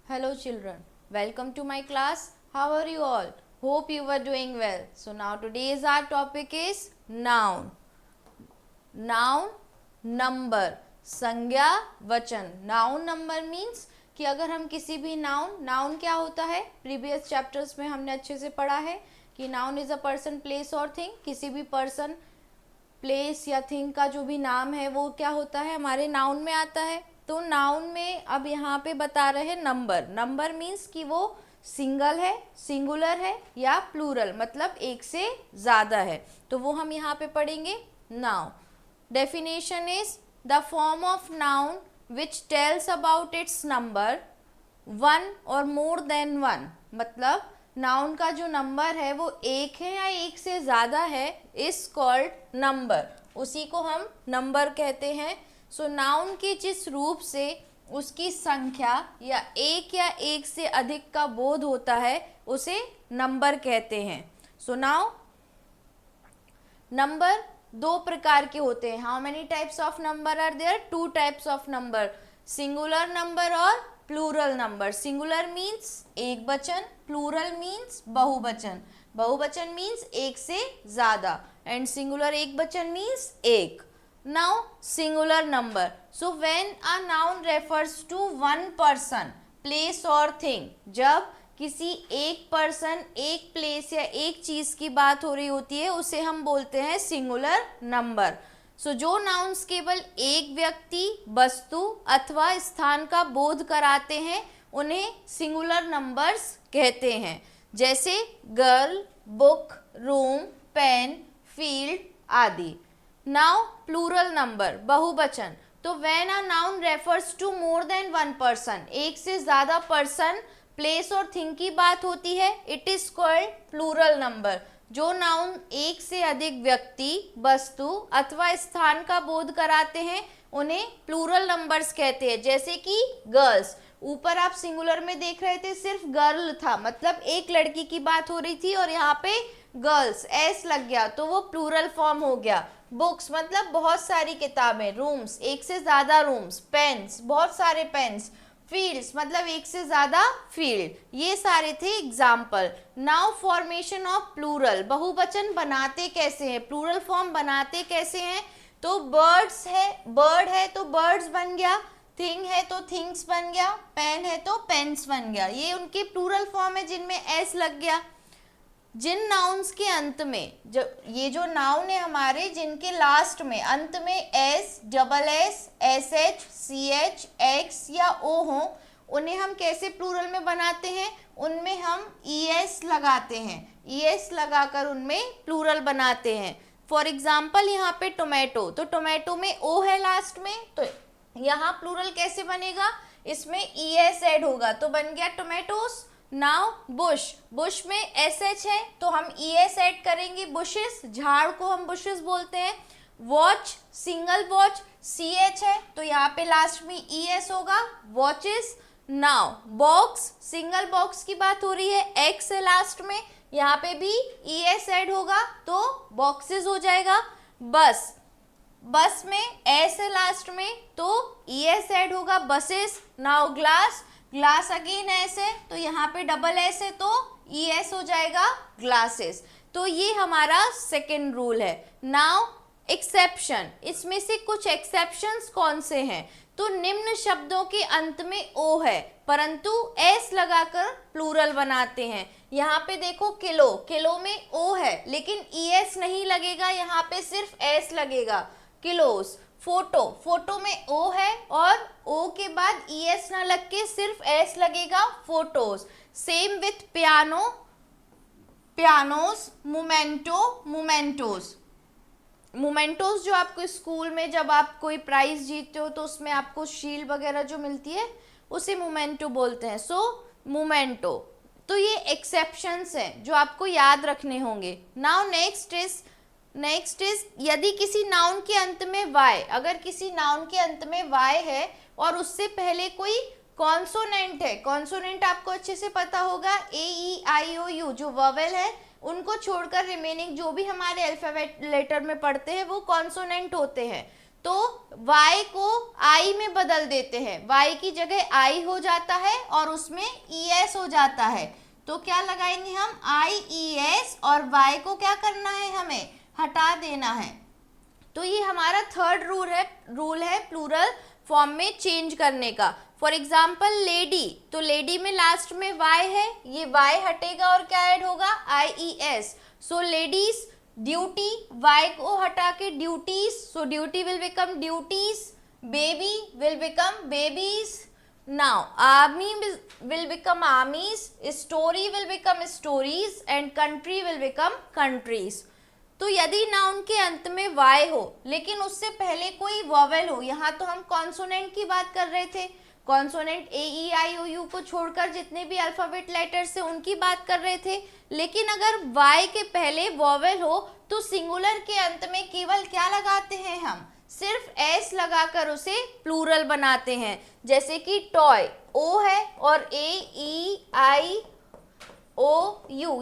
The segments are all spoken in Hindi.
Hello children, welcome to my class. How are you all? Hope you were doing well. So now today's our topic is noun. Noun, number, संज्ञा वचन. Noun number means कि अगर हम किसी भी नाउन क्या होता है, प्रीवियस चैप्टर्स में हमने अच्छे से पढ़ा है कि noun is a person, place और थिंग. किसी भी पर्सन, प्लेस या थिंग का जो भी नाम है वो क्या होता है, हमारे नाउन में आता है. तो नाउन में अब यहाँ पे बता रहे हैं नंबर. नंबर मीन्स कि वो सिंगल है, सिंगुलर है या प्लूरल, मतलब एक से ज़्यादा है. तो वो हम यहाँ पे पढ़ेंगे. Now definition is the form of noun which tells about it's number, one और मोर देन वन. मतलब नाउन का जो नंबर है वो एक है या एक से ज़्यादा है, इज कॉल्ड नंबर. उसी को हम नंबर कहते हैं. सो नाउन के जिस रूप से उसकी संख्या या एक से अधिक का बोध होता है उसे नंबर कहते हैं. सो नाउ नंबर दो प्रकार के होते हैं. How many types of number are there? Two types of number, singular number और प्लूरल नंबर. सिंगुलर मीन्स एक वचन, प्लूरल मीन्स बहुवचन. बहुवचन मीन्स एक से ज़्यादा एंड सिंगुलर एक वचन मीन्स एक. Now singular number. So when a noun refers to one person, place or thing, जब किसी एक पर्सन, एक प्लेस या एक चीज़ की बात हो रही होती है उसे हम बोलते हैं सिंगुलर नंबर. सो जो नाउन्स केवल एक व्यक्ति, वस्तु अथवा स्थान का बोध कराते हैं उन्हें सिंगुलर नंबर्स कहते हैं. जैसे girl, book, room, pen, field आदि. नाउ प्लूरल नंबर, बहुवचन. तो when a noun refers to more than one person, एक से ज़्यादा पर्सन, प्लेस और थिंग की बात होती है, it is called plural number. जो नाउन एक से अधिक व्यक्ति, वस्तु अथवा स्थान का बोध कराते हैं उन्हें प्लूरल नंबर्स कहते हैं. जैसे कि गर्ल्स, ऊपर आप सिंगुलर में देख रहे थे सिर्फ गर्ल था, मतलब एक लड़की की बात हो रही थी और यहाँ पे गर्ल्स एस लग गया तो वो प्लूरल फॉर्म हो गया. बुक्स मतलब बहुत सारी किताबें, रूम्स एक से ज़्यादा रूम्स, पेन्स बहुत सारे पेन्स, फील्ड्स मतलब एक से ज़्यादा फील्ड. ये सारे थे example. Now formation of plural, बहुवचन बनाते कैसे हैं, प्लूरल फॉर्म बनाते कैसे हैं. तो बर्ड्स है, बर्ड है तो बर्ड्स बन गया, थिंग है तो थिंग्स बन गया, पेन है तो पेन्स बन गया. ये उनके प्लूरल फॉर्म है जिनमें एस लग गया. जिन नाउन्स के अंत में, जब ये जो नाउन है हमारे जिनके लास्ट में अंत में S, double S, S H, C H, X या ओ हो, उन्हें हम कैसे प्लूरल में बनाते हैं, उनमें हम ई एस लगाते हैं. ई एस लगाकर उनमें प्लूरल बनाते हैं. फॉर एग्जाम्पल यहाँ पे टोमेटो, तो टोमेटो में ओ है लास्ट में, तो यहाँ प्लूरल कैसे बनेगा, इसमें ई एस ऐड होगा तो बन गया टोमेटोस. नाउ बुश, बुश में एस एच है तो हम ई एस ऐड करेंगे, बुशेस, झाड़ को हम बुशेस बोलते हैं. Watch, single watch, C H है तो यहाँ पे लास्ट में ई एस होगा, watches. Now box, single box की बात हो रही है, एक्स है लास्ट में, यहाँ पे भी ई एस ऐड होगा तो बॉक्सेस हो जाएगा. बस, बस में एस है लास्ट में तो ई एस ऐड होगा, buses. Now glass, glass again S है तो यहाँ पे डबल एस है तो ई एस हो जाएगा ग्लासेस. तो ये हमारा सेकेंड रूल है. नाउ एक्सेप्शन, इसमें से कुछ एक्सेप्शंस कौन से हैं, तो निम्न शब्दों के अंत में ओ है परंतु एस लगाकर प्लूरल बनाते हैं. यहाँ पे देखो किलो, किलो में ओ है लेकिन ई एस नहीं लगेगा, यहाँ पे सिर्फ एस लगेगा, किलोस. फोटो, फोटो में ओ है और ओ के बाद ई एस ना लग के सिर्फ एस लगेगा, photos. Same with piano, pianos. Memento, mementos. Mementos जो आपको स्कूल में जब आप कोई प्राइज जीतते हो तो उसमें आपको शील्ड वगैरह जो मिलती है उसे मोमेंटो बोलते हैं. सो मोमेंटो. तो ये एक्सेप्शंस हैं जो आपको याद रखने होंगे. नाउ नेक्स्ट इज यदि किसी नाउन के अंत में वाई, अगर किसी नाउन के अंत में वाई है और उससे पहले कोई कॉन्सोनेंट है, कॉन्सोनेंट आपको अच्छे से पता होगा, ए ई आई ओ यू जो वोवेल है उनको छोड़कर रिमेनिंग जो भी हमारे अल्फाबेट लेटर में पढ़ते हैं वो कॉन्सोनेंट होते हैं. तो y को I में बदल देते हैं, y की जगह I हो जाता है और उसमें es हो जाता है। तो क्या लगाएंगे हम, IES, और y को क्या करना है, हमें हटा देना है। तो ये हमारा थर्ड रूल है प्लूरल फॉर्म में चेंज करने का। फॉर एग्जाम्पल लेडी, तो लेडी में लास्ट में y है, ये y हटेगा और क्या ऐड होगा, IES। So ladies duty, y को हटा के duties, so duty will become duties, baby will become babies, now army will become armies, story will become stories and country will become countries। तो यदि नाउन के अंत में y हो लेकिन उससे पहले कोई वॉवेल हो, यहाँ तो हम कॉन्सोनेंट की बात कर रहे थे, कॉन्सोनेंट AEIOU को छोड़कर जितने भी अल्फाबेट लेटर्स से उनकी बात कर रहे थे, लेकिन अगर y के पहले वॉवेल हो तो सिंगुलर के अंत में केवल क्या लगाते हैं, हम सिर्फ s लगाकर उसे प्लूरल बनाते हैं। जैसे कि टॉय, o है और AEIOU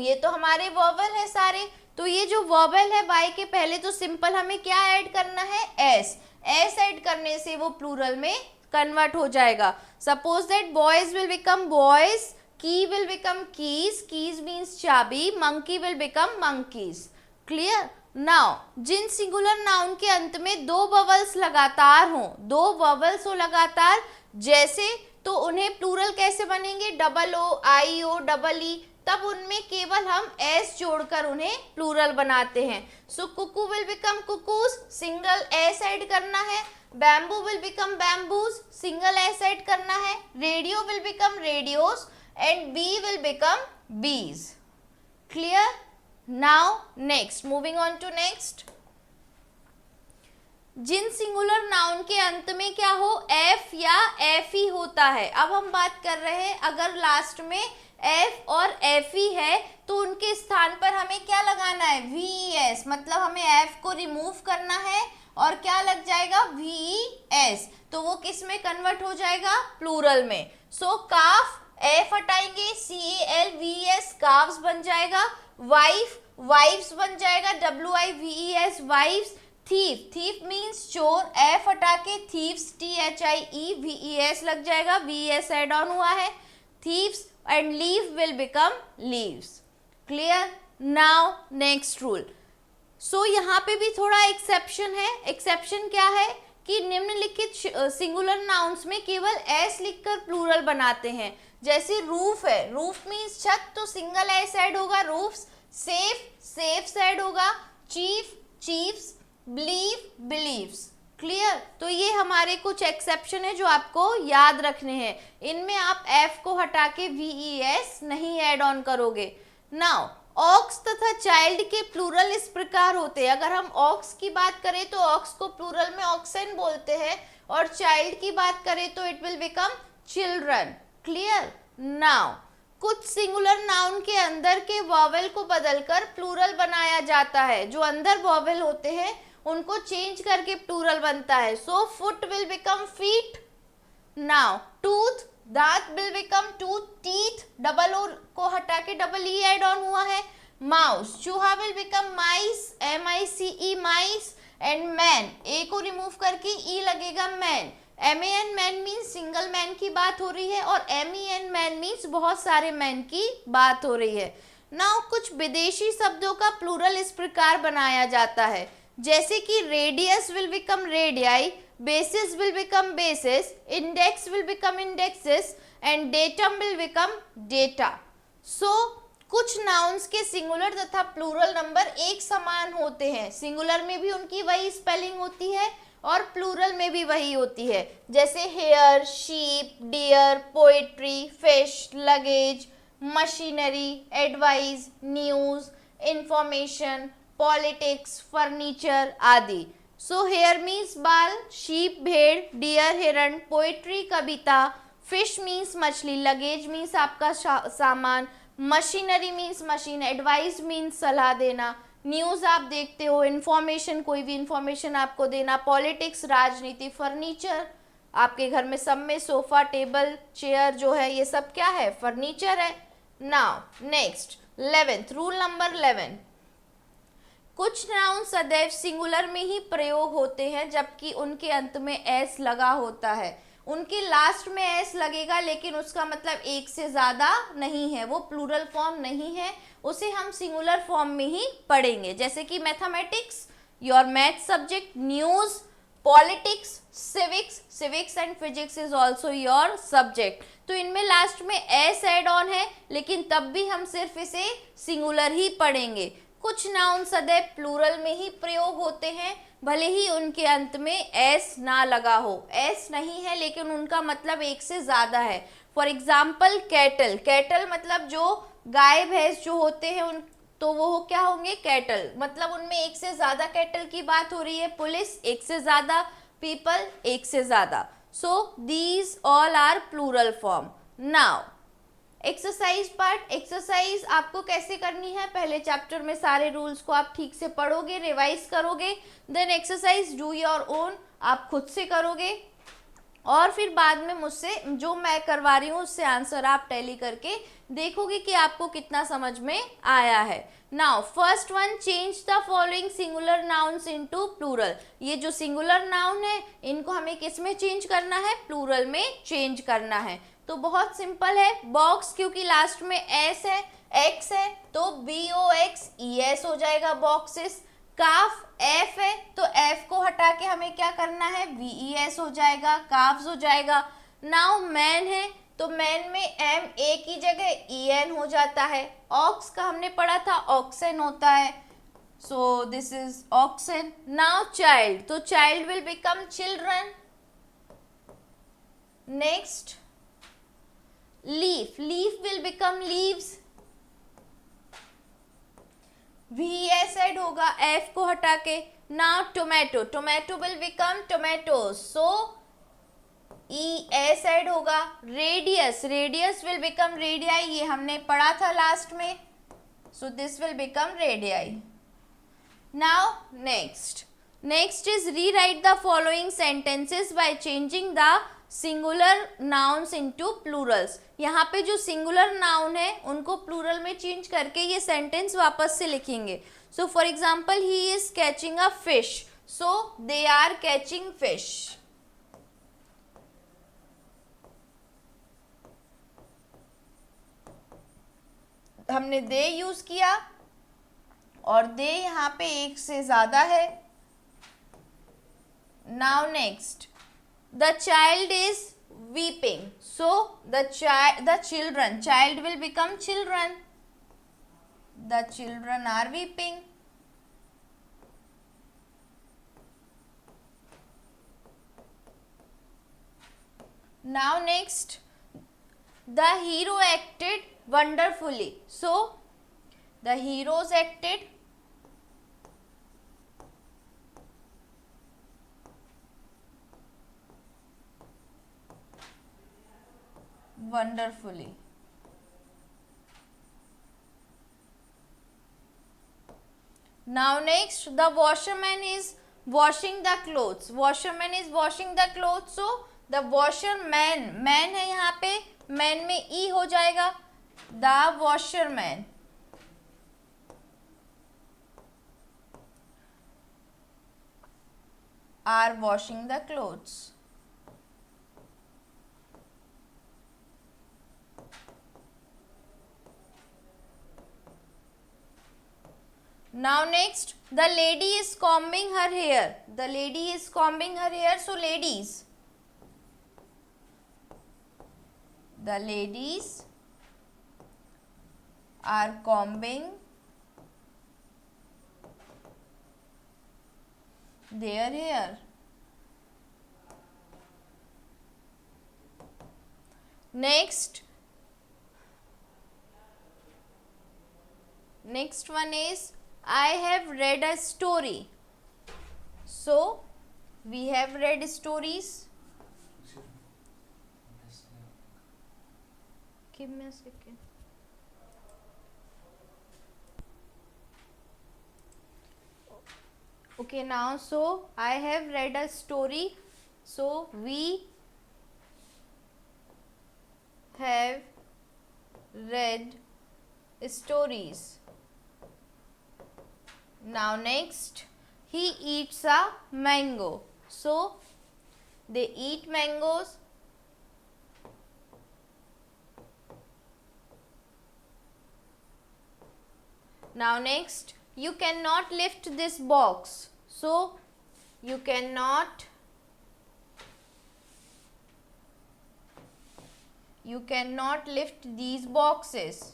ये तो हमारे वॉवेल है सारे, तो ये जो वॉवेल है y के पहले तो सिंपल हमें क्या ऐड करना है, s ऐड करने से वो प्लूरल में कन्वर्ट हो जाएगा। Suppose that boys will become boys, key will become keys, keys means चाबी, monkey will become monkeys. Clear. Now जिन सिंगुलर नाउन के अंत में दो वॉवल्स लगातार हों, दो वॉवल्स हो लगातार जैसे, तो उन्हें प्लूरल कैसे बनेंगे, डबल ओ, आई ओ, डबल ई, तब उनमें केवल हम एस जोड़कर उन्हें प्लूरल बनाते हैं। So cuckoo will become cuckoos, single S add करना है। Bamboo will become bamboos, single S add करना है। Radio will become radios and bee will become bees. Clear. Now next, moving on to next, जिन सिंगुलर नाउन के अंत में क्या हो, एफ या एफ ही होता है। अब हम बात कर रहे हैं अगर लास्ट में एफ और एफ ही है तो उनके स्थान पर हमें क्या लगाना है, VES, मतलब हमें एफ को रिमूव करना है और क्या लग जाएगा, VES, तो वो किस में कन्वर्ट हो जाएगा, प्लूरल में। सो काफ, एफ हटाएंगे, CALVES, काफ्स बन जाएगा। वाइफ, वाइफ्स बन जाएगा, WIVES, wives. Thief, thief means चोर, एफ हटा के थीव्स, THIEVES लग जाएगा, VES एड ऑन हुआ है, thieves, and leave will become leaves. Clear. Now next rule. So यहाँ पे भी थोड़ा एक्सेप्शन है। एक्सेप्शन क्या है कि निम्नलिखित सिंगुलर नाउन्स में केवल एस लिखकर प्लूरल बनाते हैं। जैसे रूफ है, रूफ मीन्स छत, तो सिंगल एस ऐड होगा, रूफ्स। सेफ, सेफ्स ऐड होगा। Chief, chiefs. Believe, believes. Clear. तो ये हमारे कुछ एक्सेप्शन है जो आपको याद रखने हैं। इनमें आप एफ को हटा के VES नहीं ऐड ऑन करोगे। नाउ ऑक्स तथा चाइल्ड के प्लूरल इस प्रकार होते हैं। अगर हम ऑक्स की बात करें तो ऑक्स को प्लूरल में ऑक्सन बोलते हैं, और चाइल्ड की बात करें तो it will become children. Clear. Now कुछ सिंगुलर नाउन के अंदर के वॉवेल को बदलकर प्लूरल बनाया जाता है। जो अंदर वॉवेल होते हैं उनको चेंज करके प्लूरल बनता है। So foot will become feet. Now tooth, दांत will become tooth, teeth, double O को हटा के डबल ई ऐड ऑन हुआ है। माउस, चूहा will become mice, MICE, mice. And man, A को रिमूव करके ई लगेगा, man. MAN, man means single man की बात हो रही है, और MEN, मैन मीन्स बहुत सारे मैन की बात हो रही है। नाउ कुछ विदेशी शब्दों का प्लूरल इस प्रकार बनाया जाता है, जैसे कि radius will become radii, basis will become basis, index will become indexes, and datum will become data. So कुछ नाउन्स के सिंगुलर तथा प्लूरल नंबर एक समान होते हैं। सिंगुलर में भी उनकी वही स्पेलिंग होती है और प्लूरल में भी वही होती है। जैसे hair, sheep, deer, poetry, fish, luggage, machinery, advice, news, information, politics, furniture आदि। सो हेयर मीन्स बाल, शीप भेड़, डियर हिरण, पोएट्री कविता, फिश मीन्स मछली, लगेज मीन्स आपका सामान, machinery means machine, advice means सलाह देना, न्यूज़ आप देखते हो, इंफॉर्मेशन कोई भी इंफॉर्मेशन आपको देना, पॉलिटिक्स राजनीति, फर्नीचर आपके घर में सब में सोफा, टेबल, चेयर जो है ये सब क्या है, फर्नीचर है। Now next 11th rule number 11, कुछ नाउन सदैव सिंगुलर में ही प्रयोग होते हैं जबकि उनके अंत में एस लगा होता है। उनके लास्ट में एस लगेगा लेकिन उसका मतलब एक से ज्यादा नहीं है, वो प्लूरल फॉर्म नहीं है, उसे हम सिंगुलर फॉर्म में ही पढ़ेंगे। जैसे कि mathematics, your math subject, news, politics, civics and physics is also your subject. तो इनमें लास्ट में एस एड ऑन है लेकिन तब भी हम सिर्फ इसे सिंगुलर ही पढ़ेंगे। कुछ नाउन सदैव प्लूरल में ही प्रयोग होते हैं भले ही उनके अंत में एस ना लगा हो। एस नहीं है लेकिन उनका मतलब एक से ज्यादा है। फॉर एग्जाम्पल कैटल, कैटल मतलब जो गाय भैंस जो होते हैं उन, तो वो क्या होंगे, कैटल, मतलब उनमें एक से ज्यादा कैटल की बात हो रही है। पुलिस एक से ज्यादा, पीपल एक से ज्यादा। So these all are plural form. Now exercise part. Exercise आपको कैसे करनी है, पहले चैप्टर में सारे रूल्स को आप ठीक से पढ़ोगे, रिवाइज करोगे, then exercise do your own, आप खुद से करोगे और फिर बाद में मुझसे जो मैं करवा रही हूँ उससे आंसर आप टैली करके देखोगे कि आपको कितना समझ में आया है। Now first one, change the following singular nouns into plural. ये जो सिंगुलर नाउन है इनको हमें किस में चेंज करना है, प्लूरल में चेंज करना है। तो बहुत सिंपल है। बॉक्स क्योंकि लास्ट में एस है, एक्स है, तो BOXES हो जाएगा बॉक्सेस। काफ एफ है तो एफ को हटा के हमें क्या करना है, VES हो जाएगा, काफ्स हो जाएगा। नाउ मैन है तो मैन में M A की जगह EN हो जाता है। ऑक्स का हमने पढ़ा था ऑक्सन होता है, so this is oxen. Now child, तो child will become children. Next leaf, leaf will become leaves. VES add होगा F को हटा के। Now tomato, tomato will become tomatoes, so ES add होगा। Radius, radius will become radii, ये हमने पढ़ा था लास्ट में, so this will become radii. Now next is rewrite the following sentences by changing the singular nouns into plurals। यहाँ पे जो सिंगुलर नाउन है उनको प्लूरल में चेंज करके ये सेंटेंस वापस से लिखेंगे। So for example he is catching a fish, so they are catching fish. हमने दे यूज किया और दे यहाँ पे एक से ज्यादा है। Now next, the child is weeping, so the children, child will become children, the children are weeping. Now next, the hero acted wonderfully, so the heroes acted wonderfully। Now next, the washerman is washing the clothes, washerman is washing the clothes, so the washerman, man है यहाँ पे, man में E हो जाएगा, the washerman are washing the clothes। Now next, the lady is combing her hair, the lady is combing her hair, so ladies, the ladies are combing their hair। Next one is I have read a story, so we have read stories। Give me a second। Okay, now so I have read a story, so we have read stories, Now next, he eats a mango. So they eat mangoes. Now next, you cannot lift this box. So you cannot lift these boxes.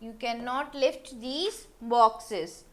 You cannot lift these boxes.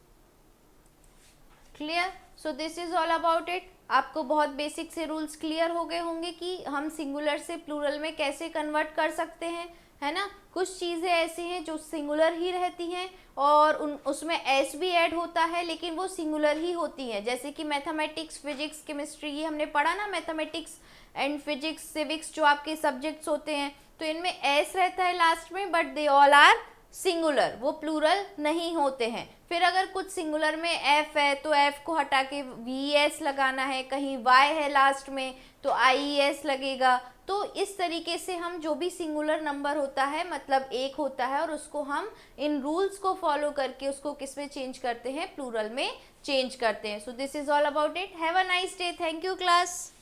Clear? So this is all about it. आपको बहुत बेसिक से रूल्स क्लियर हो गए होंगे कि हम सिंगुलर से प्लूरल में कैसे कन्वर्ट कर सकते हैं, है ना. कुछ चीज़ें ऐसी हैं जो सिंगुलर ही रहती हैं और उसमें एस भी ऐड होता है, लेकिन वो सिंगुलर ही होती हैं. जैसे कि मैथमेटिक्स, फिजिक्स, केमिस्ट्री, ये हमने पढ़ा ना, मैथमेटिक्स एंड फिजिक्स, सिविक्स जो आपके सब्जेक्ट्स होते हैं, तो इनमें एस रहता है लास्ट में, but they all are singular, वो प्लूरल नहीं होते हैं. फिर अगर कुछ सिंगुलर में एफ है तो एफ को हटा के वी एस लगाना है, कहीं वाई है लास्ट में तो आई एस लगेगा. तो इस तरीके से हम जो भी सिंगुलर नंबर होता है, मतलब एक होता है, और उसको हम इन रूल्स को फॉलो करके उसको किस में चेंज करते हैं, प्लूरल में चेंज करते हैं. सो this is all about it. Have a nice day. Thank you class.